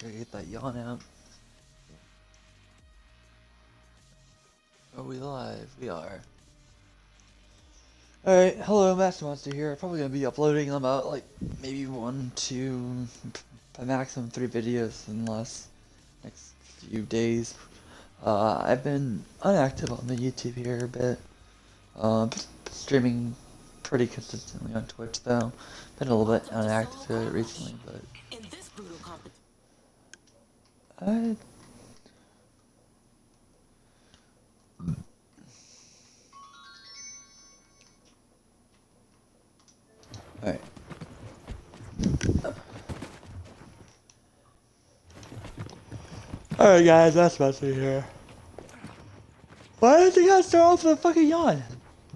Gotta get that yawn out. Are we live? We are. Alright, hello, Master Monster here. Probably gonna be uploading them out like maybe 1, 2, by maximum 3 videos in the next few days. I've been inactive on the YouTube here a bit. Streaming pretty consistently on Twitch though. Been a little bit inactive to it recently, but I Alright. Alright guys, that's Monster here. Why did you guys start off with a fucking yawn?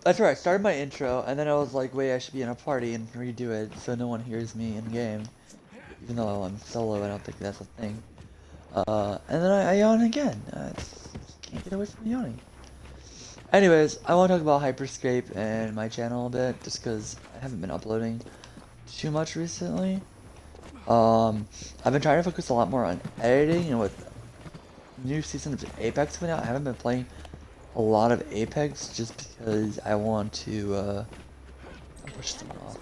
That's right, I started my intro, and then I was like, wait, I should be in a party and redo it so no one hears me in game. Even though I'm solo, I don't think that's a thing. And then I yawn again. I just can't get away from yawning. Anyways, I want to talk about Hyperscape and my channel a bit, just because I haven't been uploading too much recently. I've been trying to focus a lot more on editing, and with new season of Apex coming out, I haven't been playing a lot of Apex just because I want to push them off.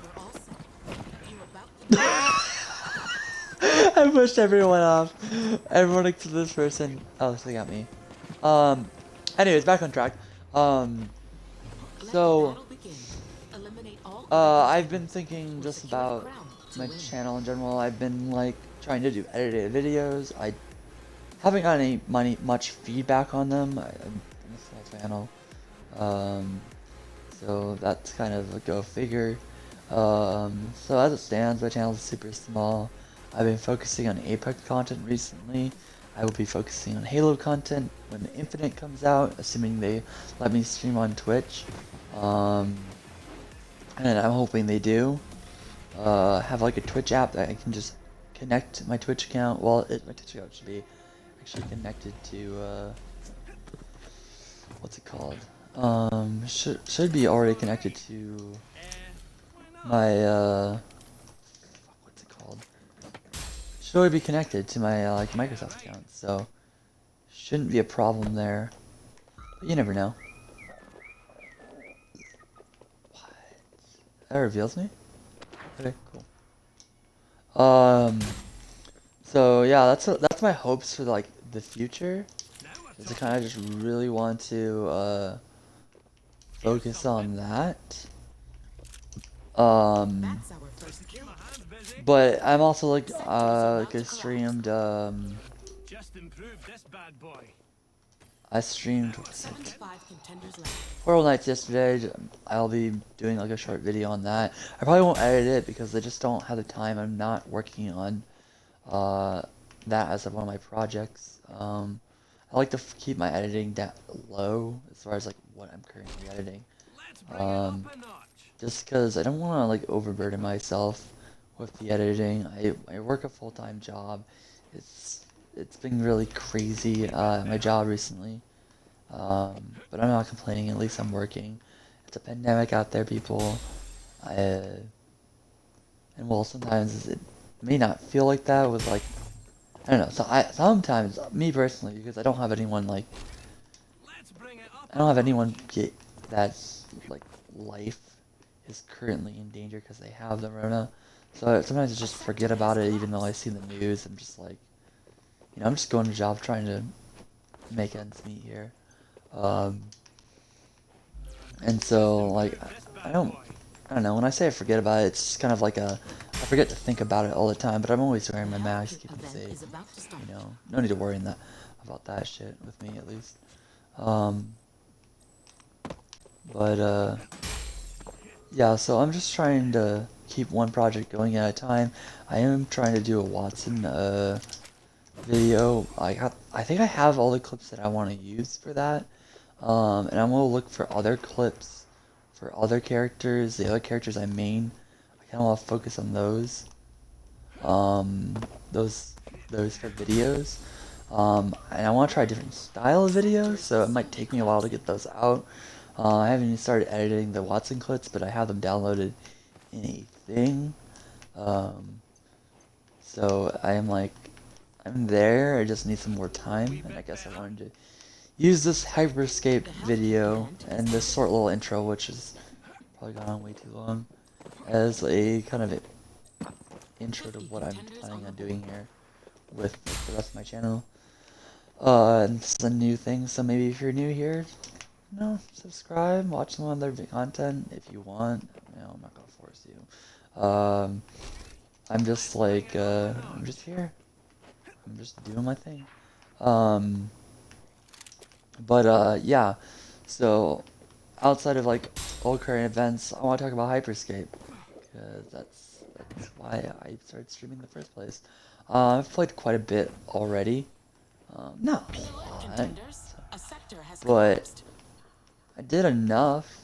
I pushed everyone off. Everyone except this person. Oh, they got me. Anyways, back on track. I've been thinking just about my channel in general. I've been like trying to do edited videos. I haven't got much feedback on them. I'm a small channel. So that's kind of a go figure. So as it stands, my channel is super small. I've been focusing on Apex content recently. I will be focusing on Halo content when Infinite comes out, assuming they let me stream on Twitch. And I'm hoping they do. Have like a Twitch app that I can just connect my Twitch account. Well, my Twitch account should be actually connected to, what's it called? Should be already connected to my, what's it called? Should already be connected to my, like, Microsoft account, so shouldn't be a problem there. But you never know. What? That reveals me? Okay, cool. So yeah, that's my hopes for, like, the future. Is I kind of just really want to, focus on that. But I'm also like I streamed I streamed Horror Nights yesterday. I'll be doing like a short video on that. I probably won't edit it because I just don't have the time. I'm not working on that as one of my projects. I like to keep my editing low as far as like what I'm currently editing. Just because I don't want to like overburden myself with the editing. I work a full-time job. It's been really crazy at my job recently. But I'm not complaining. At least I'm working. It's a pandemic out there, people. And well, sometimes it may not feel like that with like I don't know. So sometimes me personally, because I don't have anyone like get that's like life is currently in danger because they have the Rona. So sometimes I just forget about it, even though I see the news. I'm just like, I'm just going to job trying to make ends meet here. And so like I don't know. When I say I forget about it, it's just kind of like I forget to think about it all the time. But I'm always wearing my mask, keeping safe. No need to worry about that shit with me at least. Yeah, so I'm just trying to keep one project going at a time. I am trying to do a Watson video. I think I have all the clips that I want to use for that. And I'm gonna look for other clips for other characters, the other characters I main. I kind of want to focus on those. Those for videos. And I want to try a different style of videos, so it might take me a while to get those out. I haven't even started editing the Watson clips, but I have them downloaded in a thing. So I am like, I'm there. I just need some more time, and I guess I wanted to use this Hyperscape video and this short little intro, which is probably gone on way too long, as a kind of intro to what I'm planning on doing here with the rest of my channel. And this is a new thing, so maybe if you're new here, subscribe, watch some other content if you want. I'm not gonna force you. I'm just like, I'm just here. I'm just doing my thing. Yeah. So, outside of like all current events, I want to talk about Hyperscape because that's why I started streaming in the first place. I've played quite a bit already. Not a lot, but I did enough.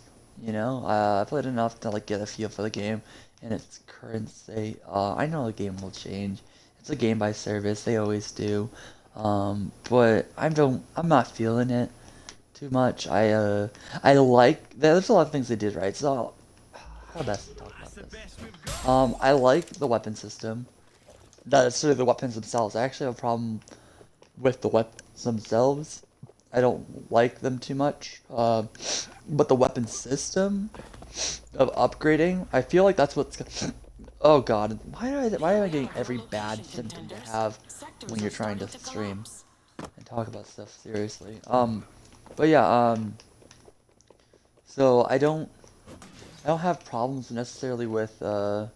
I played enough to like get a feel for the game in its current state. I know the game will change. It's a game by service. They always do. But I'm not feeling it too much. I like there's a lot of things they did right. So how best to talk about this? I like the weapon system. That's sort of the weapons themselves. I actually have a problem with the weapons themselves. I don't like them too much. But the weapon system of upgrading, I feel like that's what's. Oh god, why am I getting every bad symptom to have when you're trying to stream and talk about stuff seriously? But yeah, so I don't have problems necessarily with like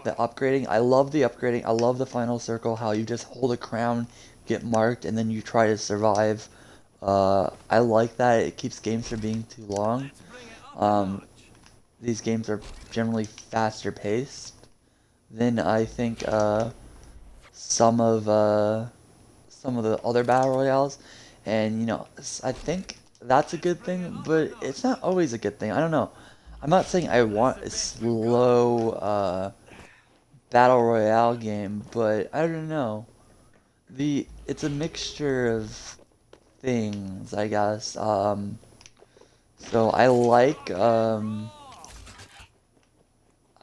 the upgrading. I love the upgrading. I love the final circle, how you just hold a crown, get marked, and then you try to survive. I like that. It keeps games from being too long. These games are generally faster paced than I think some of the other battle royales, and I think that's a good thing, but it's not always a good thing. I don't know. I'm not saying I want a slow battle royale game, but I don't know. It's a mixture of things, I guess. So I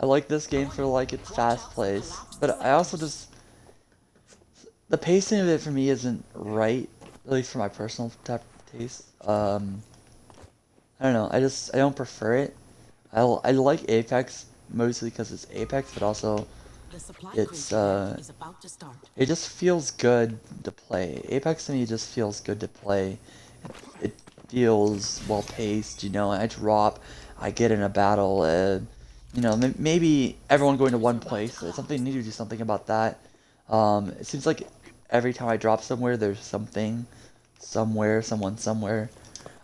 like this game for like its fast pace, but I also just the pacing of it for me isn't right, at least for my personal taste. I don't know. I don't prefer it. I like Apex mostly because it's Apex, but also it's it just feels good to play. Apex to me just feels good to play. It feels well paced. I drop, I get in a battle, and maybe everyone going to one place. It's something need to do something about that. It seems like every time I drop somewhere, there's something, somewhere, someone somewhere.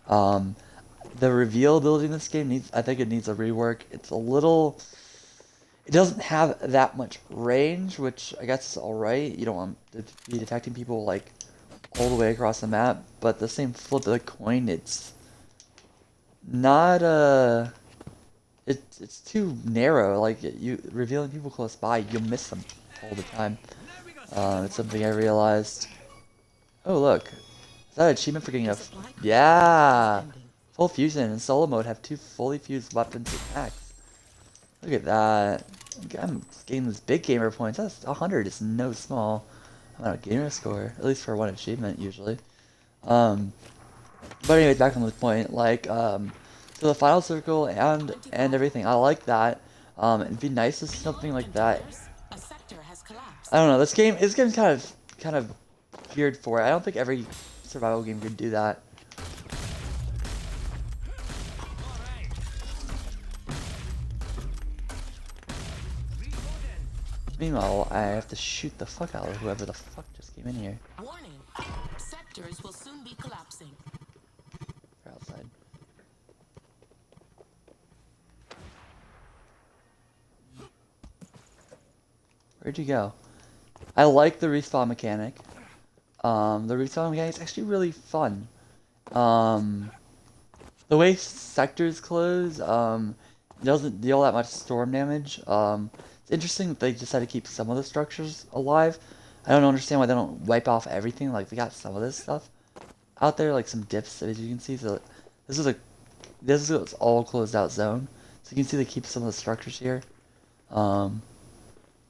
The reveal ability in this game I think it needs a rework. It doesn't have that much range, which I guess is alright. You don't want to be detecting people like all the way across the map, but the same flip of the coin, it's not it's too narrow. Like you revealing people close by, you'll miss them all the time. It's something I realized. Oh look, is that an achievement for getting yeah, full fusion and solo mode have 2 fully fused weapons and attacks. Look at that. I'm getting these big gamer points. That's 100 is no small amount of gamer score, at least for one achievement usually. But anyways, back on the point, like, so the final circle and everything, I like that. It'd be nice to see something like that. I don't know, this game's kind of geared for it. I don't think every survival game could do that. Meanwhile, I have to shoot the fuck out of whoever the fuck just came in here. Warning. Sectors will soon be collapsing. They're outside. Where'd you go? I like the respawn mechanic. The respawn mechanic is actually really fun. The way sectors close, doesn't deal that much storm damage. It's interesting that they decided to keep some of the structures alive. I don't understand why they don't wipe off everything. Like, they got some of this stuff out there, like some dips, as you can see. So this is all closed out zone. So you can see they keep some of the structures here.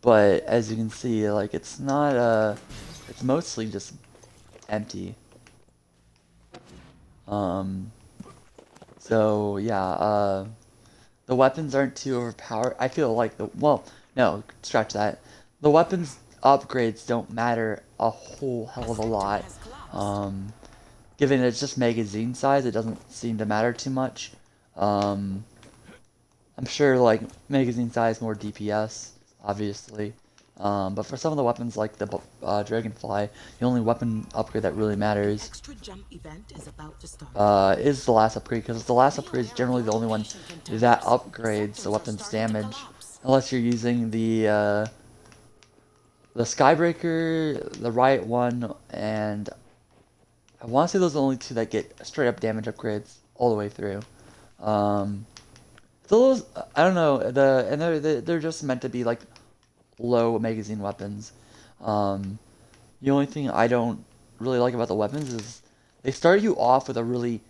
but as you can see, like it's not it's mostly just empty. So yeah, the weapons aren't too overpowered. I feel like well, no, scratch that. The weapons upgrades don't matter a whole hell of a lot. Given it's just magazine size, it doesn't seem to matter too much. I'm sure like magazine size more DPS, obviously. But for some of the weapons like the Dragonfly, the only weapon upgrade that really matters Extra jump event is about to start. is the last upgrade, because the last upgrade is generally the only one that upgrades the weapon's damage, unless you're using the Skybreaker, the Riot one, and I want to say those are the only two that get straight up damage upgrades all the way through. So those, I don't know, and they're just meant to be like low magazine weapons. The only thing I don't really like about the weapons is they start you off with a really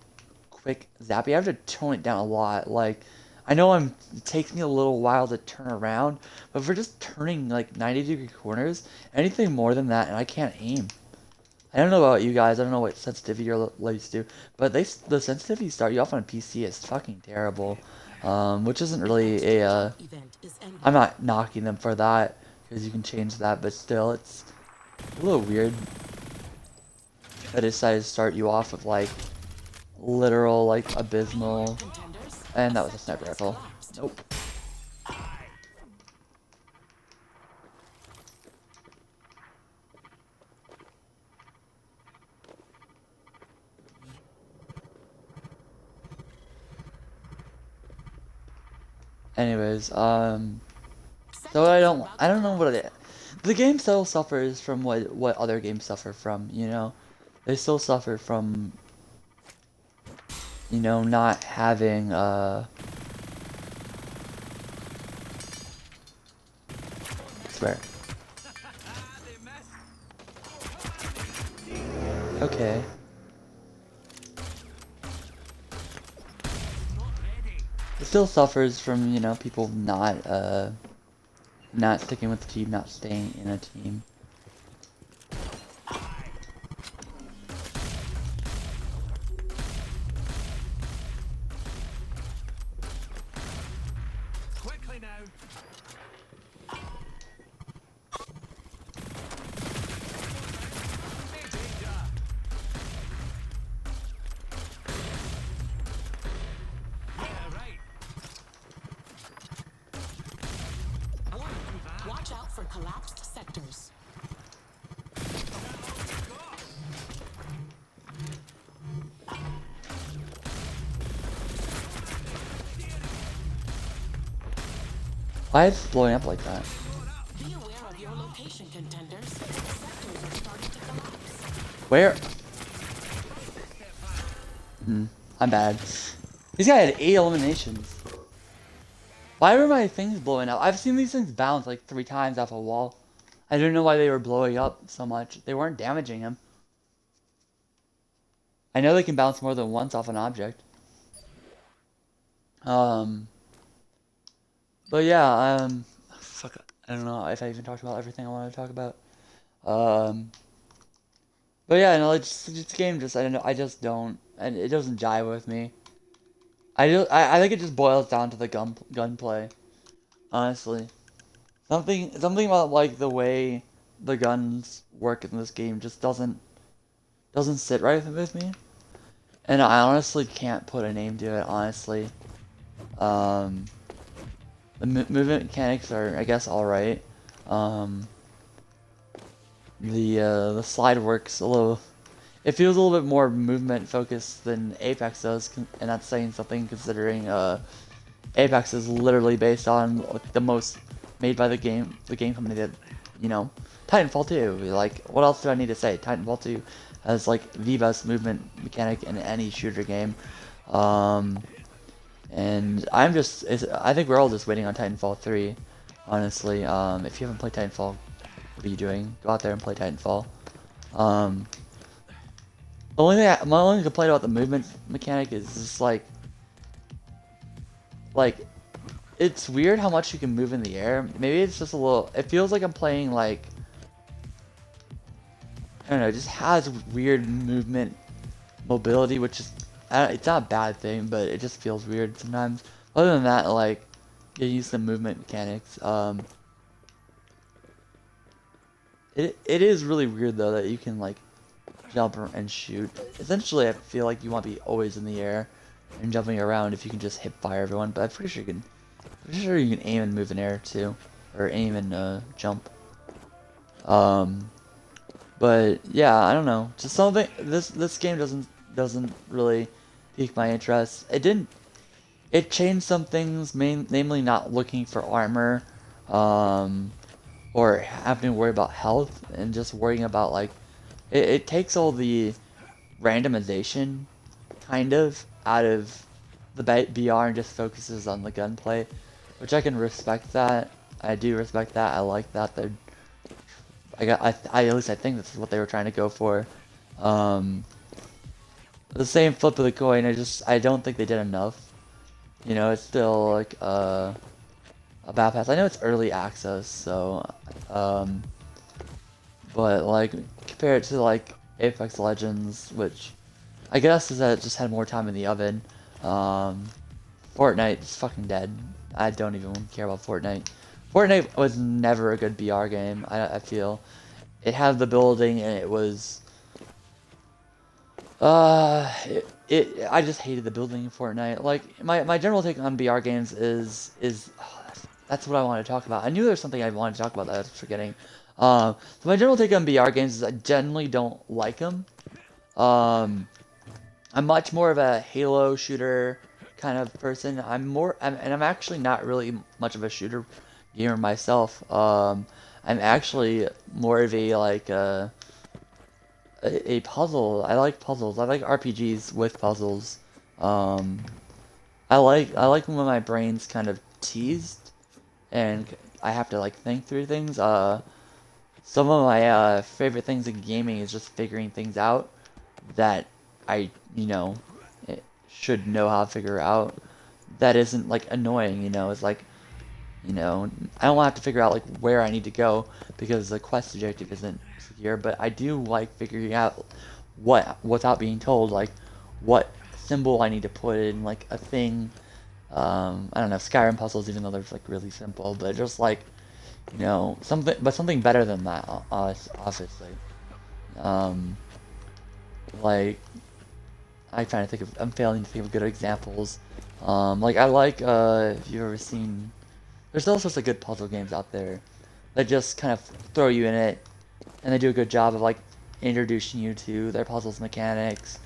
quick zap. You have to tone it down a lot. Like, I know it takes me a little while to turn around, but for just turning like 90-degree corners, anything more than that, and I can't aim. I don't know about you guys. I don't know what sensitivity you're used to, but the sensitivity start you off on a PC is fucking terrible, which isn't really a. I'm not knocking them for that because you can change that, but still, it's a little weird. I decided to start you off with like literal like abysmal, and that was a sniper rifle. Nope. Anyways, so I don't know what it. The game still suffers from what other games suffer from. You know, they still suffer from, you know, not having swear. Okay. It still suffers from, you know, people not sticking with the team, not staying in a team. Quickly now. Watch out for collapsed sectors. Why is it blowing up like that? Be aware of your location, contenders. Sectors are starting to collapse. Where? I'm bad. This guy had 8 eliminations. Why were my things blowing up? I've seen these things bounce like 3 times off a wall. I didn't know why they were blowing up so much. They weren't damaging him. I know they can bounce more than once off an object. But yeah, fuck, I don't know if I even talked about everything I wanted to talk about. But yeah, no, it's just game. Just I don't know. I just don't, and it doesn't jive with me. I think it just boils down to the gunplay. Honestly, something about like the way the guns work in this game just doesn't sit right with me. And I honestly can't put a name to it. Honestly, the movement mechanics are, I guess, all right. The slide works a little. It feels a little bit more movement focused than Apex does, and that's saying something considering Apex is literally based on like, the most made by the game company that, you know, Titanfall 2. Like, what else do I need to say? Titanfall 2 has like the best movement mechanic in any shooter game. And I think we're all just waiting on Titanfall 3, honestly. If you haven't played Titanfall, what are you doing? Go out there and play Titanfall. My only complaint about the movement mechanic is just like it's weird how much you can move in the air. Maybe it's just a little. It feels like I'm playing like, I don't know. It just has weird movement, mobility, which is it's not a bad thing, but it just feels weird sometimes. Other than that, like, get used to movement mechanics. It is really weird though that you can like jump and shoot. Essentially, I feel like you want to be always in the air and jumping around if you can just hip fire everyone. But I'm pretty sure you can aim and move in air too, or aim and jump. But yeah, I don't know. Just something. This game doesn't really pique my interest. It didn't. It changed some things, namely not looking for armor, or having to worry about health, and just worrying about like. It takes all the randomization, kind of, out of the BR and just focuses on the gunplay, which I can respect that. I do respect that. I like that. At least I think this is what they were trying to go for. The same flip of the coin. I don't think they did enough. You know, it's still like a bad pass. I know it's early access, so but like compared to like Apex Legends, which I guess is that it just had more time in the oven. Fortnite is fucking dead. I don't even care about Fortnite. Fortnite was never a good BR game. I feel it had the building and it was I just hated the building in Fortnite. Like my general take on BR games is that's what I want to talk about. I knew there was something I wanted to talk about that I was forgetting. So my general take on BR games is I generally don't like them. I'm much more of a Halo shooter kind of person. And I'm actually not really much of a shooter gamer myself. I'm actually more of a like a puzzle. I like puzzles. I like RPGs with puzzles. I like when my brain's kind of teased and I have to like think through things. Some of my favorite things in gaming is just figuring things out that I, should know how to figure out. That isn't like annoying, It's like, I don't want to have to figure out like where I need to go because the quest objective isn't secure. But I do like figuring out without being told, like what symbol I need to put in like a thing. I don't know, Skyrim puzzles, even though they're like really simple, but just like something better than that, obviously. Um, like I'm failing to think of good examples. Like I like if you've ever seen, there's all sorts of good puzzle games out there that just kind of throw you in it, and they do a good job of like introducing you to their puzzles mechanics,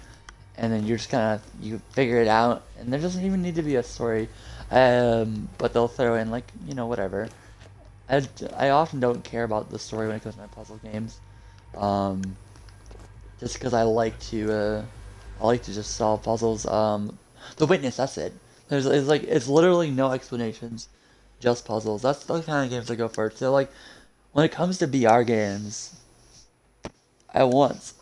and then you're just you figure it out, and there doesn't even need to be a story, but they'll throw in like whatever. I often don't care about the story when it comes to my puzzle games, just because I like to just solve puzzles. The Witness, that's it. It's literally no explanations, just puzzles. That's the kind of games I go for. So like, when it comes to BR games, I want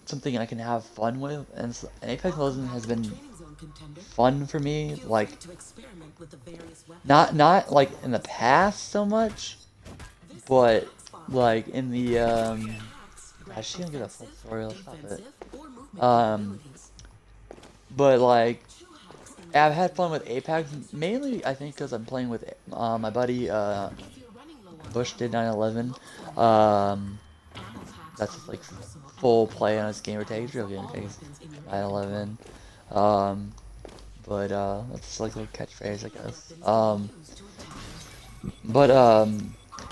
something I can have fun with, and Apex Legends has been fun for me. Like, not like in the past so much, but like in the I just can't get a full story. Let's stop it. But like I've had fun with Apex mainly. I think because I'm playing with my buddy Bush did 9/11. That's just like full play on his gamer tag. It's real gamer tag. 9/11. But that's like a little catchphrase, I guess. But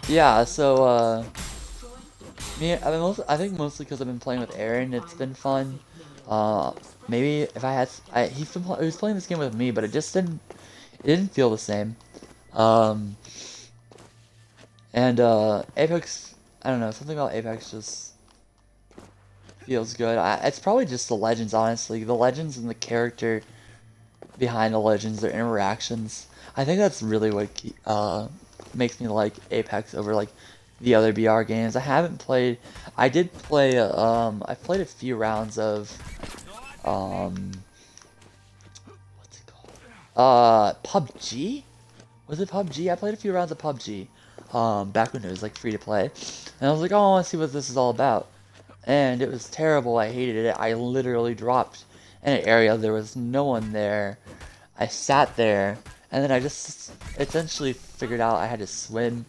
yeah. So I think mostly because I've been playing with Aaron, it's been fun. Uh, Maybe if he was playing this game with me, but it didn't feel the same. Um, and Apex, I don't know, something about Apex just feels good. It's probably just the Legends, honestly. The Legends and the character behind the Legends, their interactions. I think that's really what makes me like Apex over like the other BR games. I did play I played a few rounds of what's it called? PUBG? Was it PUBG? I played a few rounds of PUBG, back when it was like free to play, and I was like, oh, I want to see what this is all about, and it was terrible. I hated it. I literally dropped in an area there was no one there. I sat there, and then I just essentially figured out I had to swim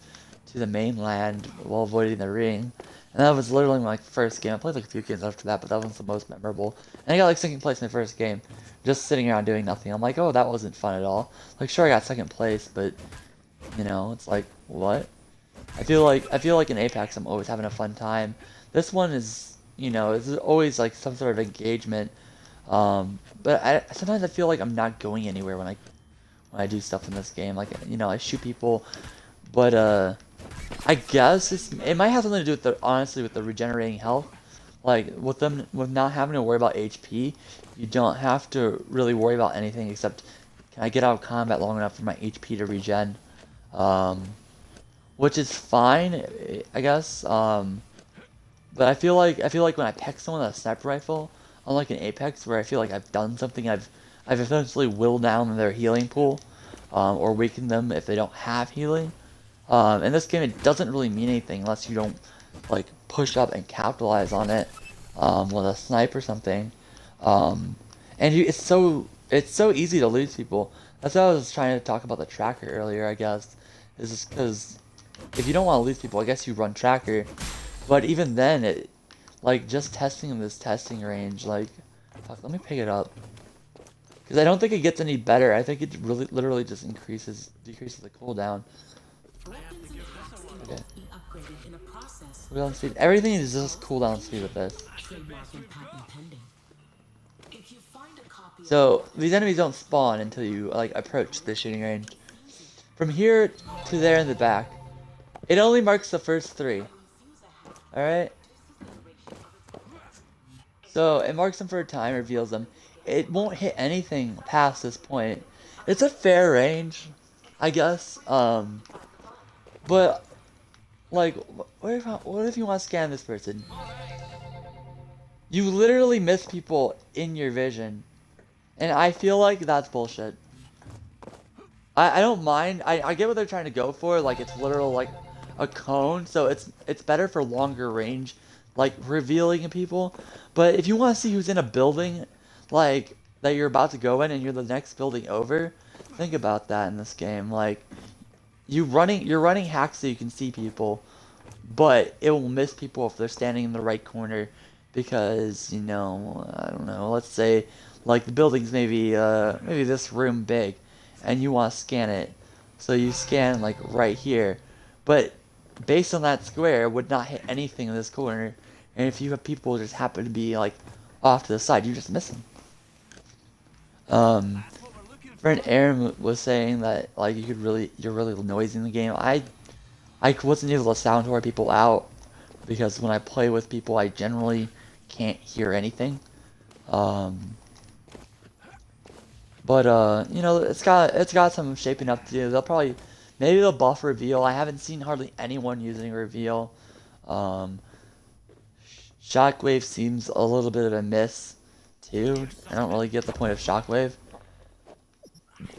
to the mainland while avoiding the ring. And that was literally my first game. I played like a few games after that, but that was the most memorable. And I got like second place in my first game, just sitting around doing nothing. I'm like, oh, that wasn't fun at all. Like, sure, I got second place, but you know, it's like, what? I feel like in Apex, I'm always having a fun time. This one is, you know, it's always like some sort of engagement. But sometimes I feel like I'm not going anywhere when I do stuff in this game. Like, you know, I shoot people, but I guess it might have something to do with honestly with the regenerating health. Like with not having to worry about HP, you don't have to really worry about anything except can I get out of combat long enough for my HP to regen, which is fine, I guess. But I feel like when I pick someone with a sniper rifle, unlike in Apex, where I feel like I've done something, I've essentially willed down their healing pool, or weakened them if they don't have healing. In this game, it doesn't really mean anything unless you don't like push up and capitalize on it with a snipe or something. It's so easy to lose people. That's why I was trying to talk about the tracker earlier. I guess is just because if you don't want to lose people, I guess you run tracker. But even then, it like just testing in this testing range. Like, fuck, let me pick it up because I don't think it gets any better. I think it really literally just decreases the cooldown. Okay. Cooldown speed. Everything is just cooldown speed with this. So these enemies don't spawn until you like approach the shooting range. From here to there in the back, it only marks the first 3. All right. So it marks them for a time, reveals them. It won't hit anything past this point. It's a fair range, I guess. But like, what if you want to scan this person? You literally miss people in your vision, and I feel like that's bullshit. I don't mind. I get what they're trying to go for. Like it's literal like a cone, so it's better for longer range, like revealing people. But if you want to see who's in a building, like that you're about to go in, and you're the next building over, think about that in this game. Like you're running hacks so you can see people, but it will miss people if they're standing in the right corner, because you know, I don't know. Let's say like the building's maybe this room big, and you want to scan it, so you scan like right here, but based on that square, it would not hit anything in this corner, and if you have people just happen to be like off to the side, you just miss them. Friend Aaron was saying that like you're really noisy in the game. I wasn't able to sound whore people out because when I play with people, I generally can't hear anything. But you know, it's got some shaping up to do. Maybe they'll buff reveal. I haven't seen hardly anyone using reveal. Shockwave seems a little bit of a miss too. I don't really get the point of Shockwave.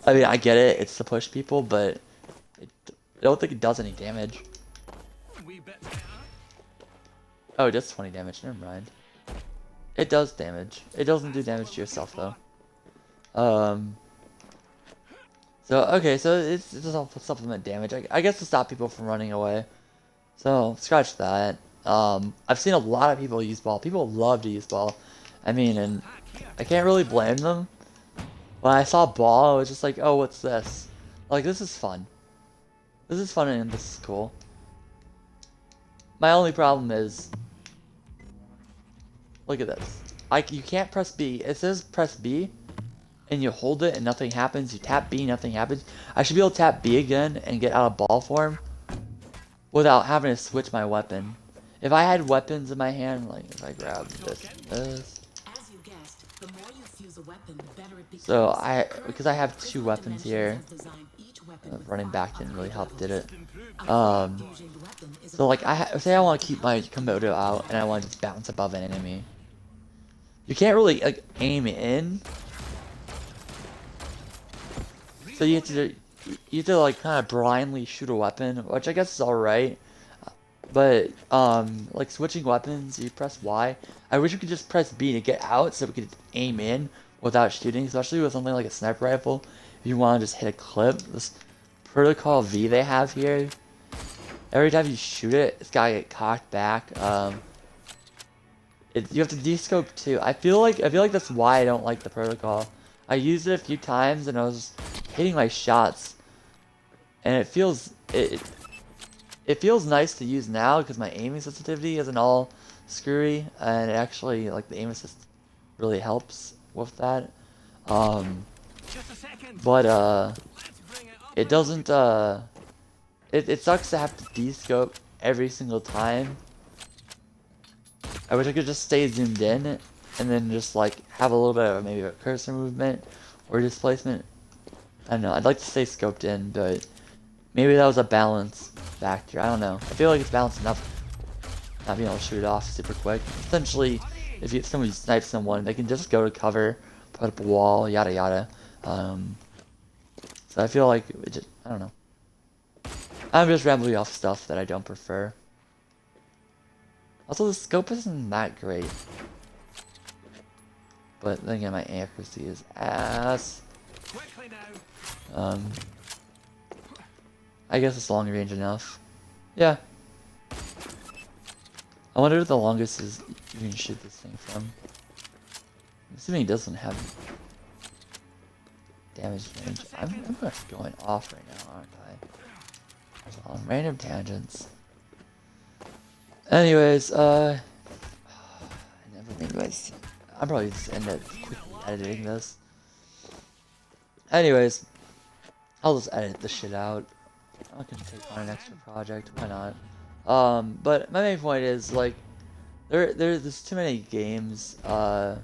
I mean, I get it. It's to push people, but I don't think it does any damage. Oh, it does 20 damage. Never mind. It does damage. It doesn't do damage to yourself though. So okay, so it's just all supplement damage. I guess to stop people from running away. So scratch that. I've seen a lot of people use ball. People love to use ball. I mean, and I can't really blame them. When I saw ball, I was just like, oh, what's this? Like, this is fun. This is fun and this is cool. My only problem is, look at this. You can't press B. It says press B, and you hold it and nothing happens. You tap B, nothing happens. I should be able to tap B again and get out of ball form without having to switch my weapon. If I had weapons in my hand, like if I grabbed this. So because I have 2 weapons here, running back didn't really help, did it? So like say I want to keep my Komodo out and I want to just bounce above an enemy. You can't really like aim in. So you you have to like kind of blindly shoot a weapon, which I guess is alright. But like switching weapons, you press Y. I wish you could just press B to get out so we could aim in without shooting, especially with something like a sniper rifle. If you want to just hit a clip, this Protocol V they have here, every time you shoot it, it's gotta get cocked back. You have to descope too. I feel like that's why I don't like the Protocol. I used it a few times and I was hitting my shots, and it feels nice to use now because my aiming sensitivity isn't all screwy, and actually like the aim assist really helps with that. But it doesn't it sucks to have to descope every single time. I wish I could just stay zoomed in and then just like have a little bit of maybe a cursor movement or displacement. I don't know, I'd like to stay scoped in, but maybe that was a balance factor. I don't know. I feel like it's balanced enough not being able to shoot it off super quick. Essentially, if somebody snipes someone, they can just go to cover, put up a wall, yada yada. So I feel like I don't know. I'm just rambling off stuff that I don't prefer. Also, the scope isn't that great. But then again, my accuracy is ass. I guess it's long range enough. Yeah. I wonder what the longest is you can shoot this thing from. I'm assuming it doesn't have damage range. I'm going off right now, aren't I? So on random tangents. Anyways, I never made my. I'm probably just end up quickly editing this. Anyways, I'll just edit the shit out. I can take on an extra project. Why not? But my main point is like, there's too many games. I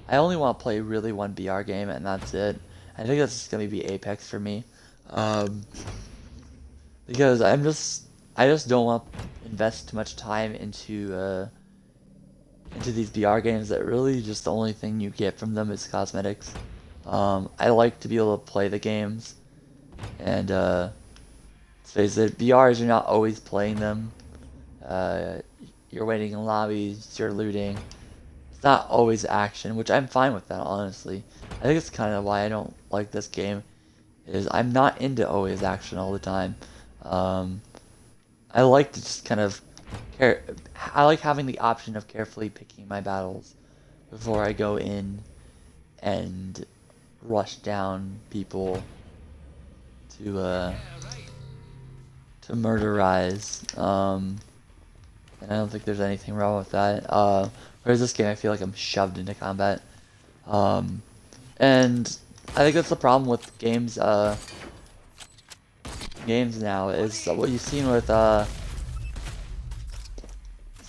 only want to play really one BR game, and that's it. I think that's just gonna be Apex for me. Because I just don't want to invest too much time into these BR games that really just the only thing you get from them is cosmetics. I like to be able to play the games, and let's face it, BRs, you're not always playing them. You're waiting in lobbies, you're looting. It's not always action, which I'm fine with that, honestly. I think it's kind of why I don't like this game, is I'm not into always action all the time. I like to just kind of I like having the option of carefully picking my battles before I go in and rush down people to murderize. And I don't think there's anything wrong with that. Whereas this game, I feel like I'm shoved into combat. And I think that's the problem with games. Games now is what you've seen with is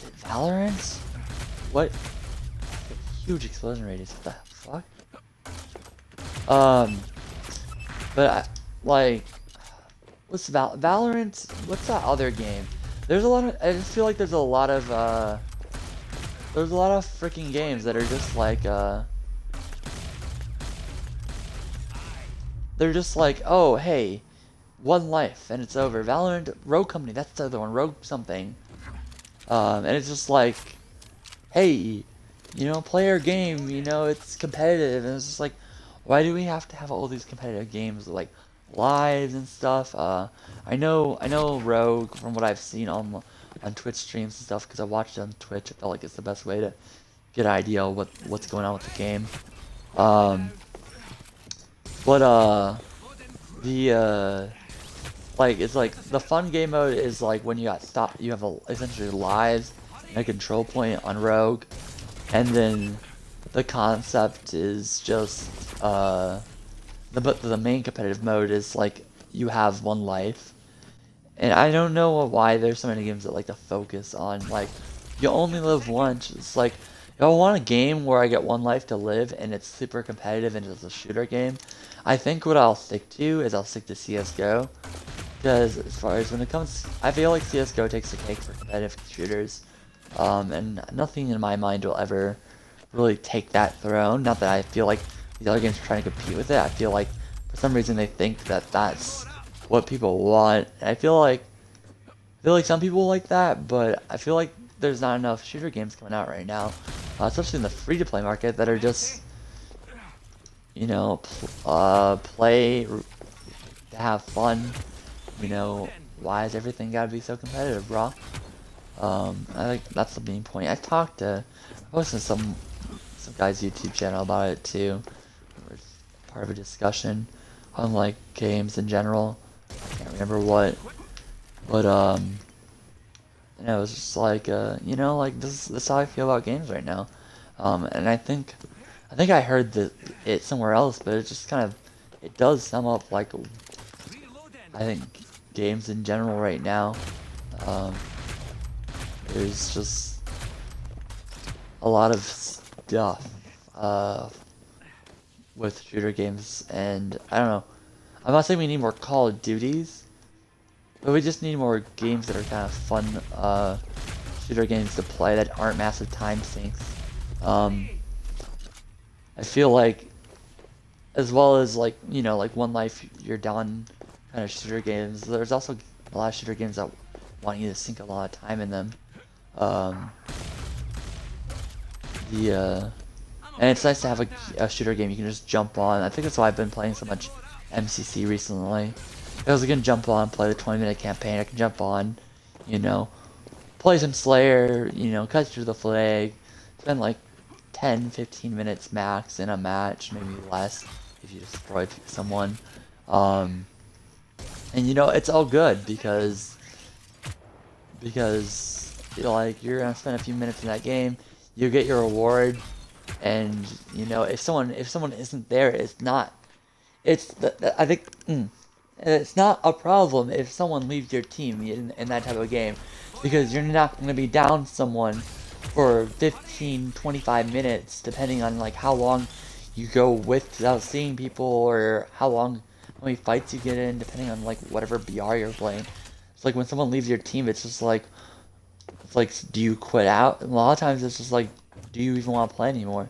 it Valorant? What? Huge explosion radius. What the fuck? But like, what's Valorant? What's that other game? There's a lot of. I just feel like there's a lot of freaking games that are just like they're just like, oh hey, one life and it's over. Valorant, Rogue Company, that's the other one, Rogue something. And it's just like, hey, you know, play our game, you know, it's competitive, and it's just like, why do we have to have all these competitive games like lives and stuff? I know Rogue from what I've seen on Twitch streams and stuff, because I watched it on Twitch. I felt like it's the best way to get an idea of what's going on with the game. Like, it's like the fun game mode is like when you have essentially lives and a control point on Rogue, and then the concept is just the main competitive mode is like you have one life. And I don't know why there's so many games that like to focus on like you only live once. It's like, if I want a game where I get one life to live and it's super competitive and it's a shooter game, I think what I'll stick to is I'll stick to CSGO. Because as far as when it comes, I feel like CSGO takes the cake for competitive shooters. And nothing in my mind will ever really take that throne. Not that I feel like the other games are trying to compete with it. I feel like for some reason they think that that's what people want. And I feel like some people like that, but I feel like there's not enough shooter games coming out right now, especially in the free-to-play market, that are just, you know, play to have fun. You know, why is everything gotta be so competitive, bro? I think that's the main point. I posted some guy's YouTube channel about it too. It's part of a discussion on like games in general. I can't remember what, but and it was just like you know, like this is how I feel about games right now. And I think I heard it somewhere else, but it just kind of it does sum up like I think games in general right now. Um, there's just a lot of stuff with shooter games, and I don't know. I'm not saying we need more Call of Duties, but we just need more games that are kind of fun shooter games to play that aren't massive time sinks. I feel like, as well as like, you know, like One Life You're Done kind of shooter games, there's also a lot of shooter games that want you to sink a lot of time in them. And it's nice to have a shooter game you can just jump on. I think that's why I've been playing so much MCC recently. Because I can jump on, play the 20-minute campaign, I can jump on, you know, play some Slayer, you know, cut through the flag, spend like 10-15 minutes max in a match, maybe less if you destroy someone. And you know, it's all good because you know, like, you're gonna spend a few minutes in that game, you get your reward, and you know, if someone isn't there, I think it's not a problem if someone leaves your team in that type of game, because you're not going to be down someone for 15-25 minutes, depending on like how long you go without seeing people, or how many fights you get in, depending on like whatever BR you're playing. It's like when someone leaves your team, it's just like, do you quit out? And a lot of times it's just like, do you even want to play anymore?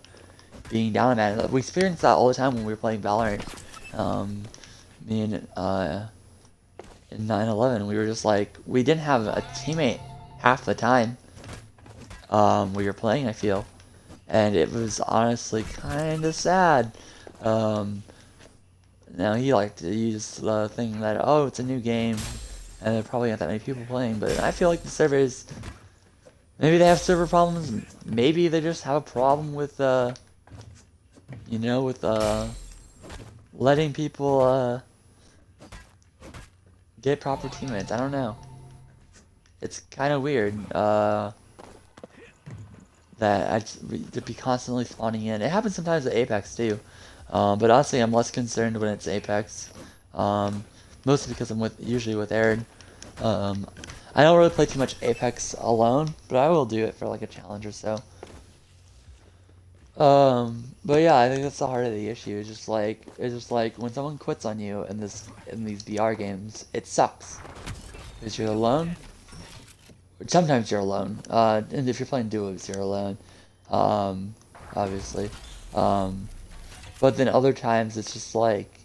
Being down at it. We experienced that all the time when we were playing Valorant. Me and in 9/11, we were just like, we didn't have a teammate half the time we were playing, I feel, and it was honestly kind of sad. Now he liked to use the thing that, oh, it's a new game and there probably aren't that many people playing, but I feel like the servers, maybe they have server problems, maybe they just have a problem with you know, with letting people get proper teammates. I don't know. It's kind of weird that to be constantly spawning in. It happens sometimes at Apex too, but honestly, I'm less concerned when it's Apex. Mostly because I'm usually with Aaron. I don't really play too much Apex alone, but I will do it for like a challenge or so. But yeah, I think that's the heart of the issue. It's just like when someone quits on you in these VR games, it sucks. Because you're alone. Sometimes you're alone. And if you're playing duos, you're alone. Obviously. But then other times it's just like,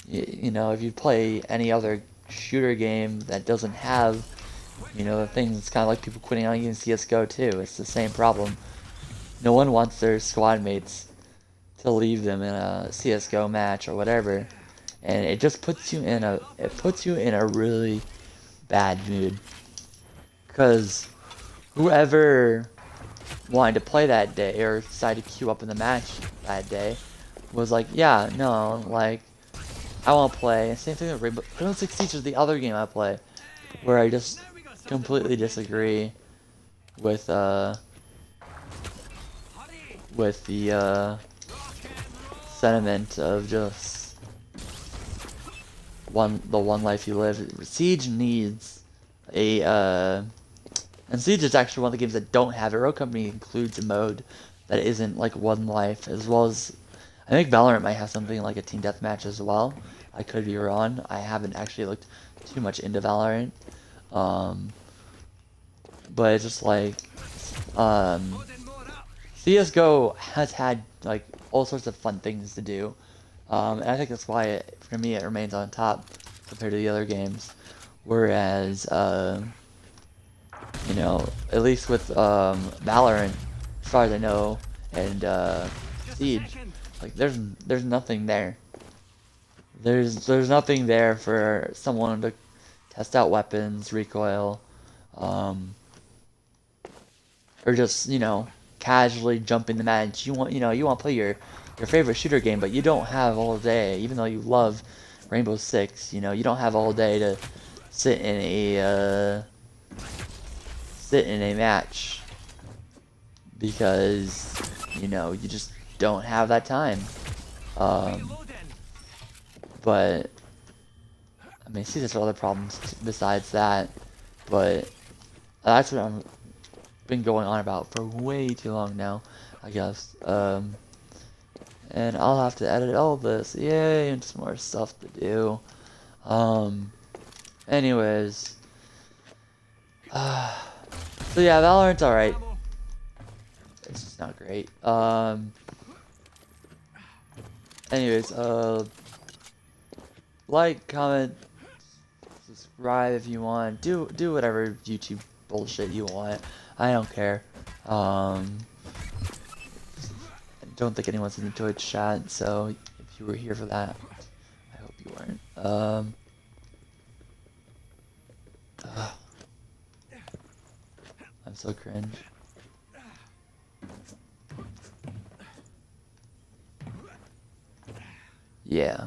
you know, if you play any other shooter game that doesn't have, you know, the things, it's kind of like people quitting on you in CSGO too. It's the same problem. No one wants their squad mates to leave them in a CSGO match or whatever, and it just puts you in a really bad mood, because whoever wanted to play that day or decided to queue up in the match that day was like, yeah, no, like, I want to play. Same thing with Rainbow Six Siege is the other game I play, where I just completely disagree with the sentiment of just the one life you live. Siege needs a and Siege is actually one of the games that don't have it. Rogue Company includes a mode that isn't like one life, as well as I think Valorant might have something like a team deathmatch as well. I could be wrong. I haven't actually looked too much into Valorant. But it's just like CSGO has had like all sorts of fun things to do. And I think that's why for me it remains on top compared to the other games. Whereas, you know, at least with Valorant, as far as I know, and Siege, like there's nothing there. There's nothing there for someone to test out weapons, recoil, um, or just, you know, casually jump in the match. You want to play your favorite shooter game, but you don't have all day. Even though you love Rainbow Six, you know, you don't have all day to sit in a match because, you know, you just don't have that time. But I mean, see, there's other problems besides that, but that's what I've been going on about for way too long now, I guess. And I'll have to edit all this. Yay, and some more stuff to do. Anyways. So yeah, Valorant's alright. It's just not great. Anyways, like, comment, subscribe if you want. Do whatever YouTube bullshit you want. I don't care. I don't think anyone's in the Twitch chat, so if you were here for that, I hope you weren't. I'm so cringe. Yeah.